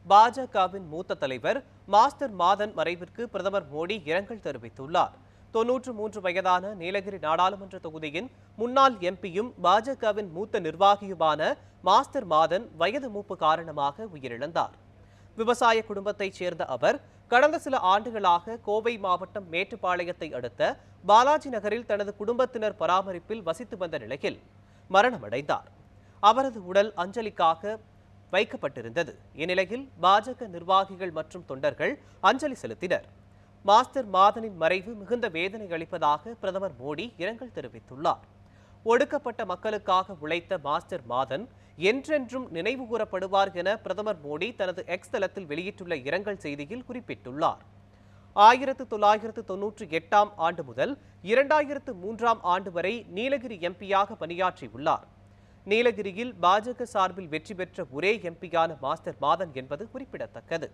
பாஜகவின் மூத்த தலைவர் மாஸ்டர் மாதன் மறைவிற்கு பிரதமர் மோடி இரங்கல் தெரிவித்துள்ளார். 93 வயதான நீலகிரி நாடாளுமன்ற தொகுதியின் முன்னாள் எம்பியும் பாஜகவின் மூத்த நிர்வாகியுமான மாஸ்டர் மாதன் வயது மூப்பு காரணமாக உயிரிழந்தார். விவசாய குடும்பத்தைச் சேர்ந்த அவர் கடந்த சில ஆண்டுகளாக கோவை மாவட்டம் மேட்டுப்பாளையத்தை அடுத்த பாலாஜி நகரில் தனது குடும்பத்தினர் பராமரிப்பில் வசித்து வந்த நிலையில் மரணமடைந்தார். அவரது உடல் அஞ்சலிக்காக வைக்கப்பட்டிருந்தது. இந்நிலையில் பாஜக நிர்வாகிகள் மற்றும் தொண்டர்கள் அஞ்சலி செலுத்தினர். மாஸ்டர் மாதனின் மறைவு மிகுந்த வேதனை அளிப்பதாக பிரதமர் மோடி இரங்கல் தெரிவித்துள்ளார். ஒடுக்கப்பட்ட மக்களுக்காக உழைத்த மாஸ்டர் மாதன் என்றென்றும் நினைவு கூறப்படுவார் என பிரதமர் மோடி தனது எக்ஸ் தளத்தில் வெளியிட்டுள்ள இரங்கல் செய்தியில் குறிப்பிட்டுள்ளார். 1998ஆம் ஆண்டு முதல் 2003ஆம் ஆண்டு வரை நீலகிரி எம்பியாக பணியாற்றியுள்ளார். நீலகிரியில் பாஜக சார்பில் வெற்றி பெற்ற ஒரே எம்பியான மாஸ்டர் மாதன் என்பது குறிப்பிடத்தக்கது.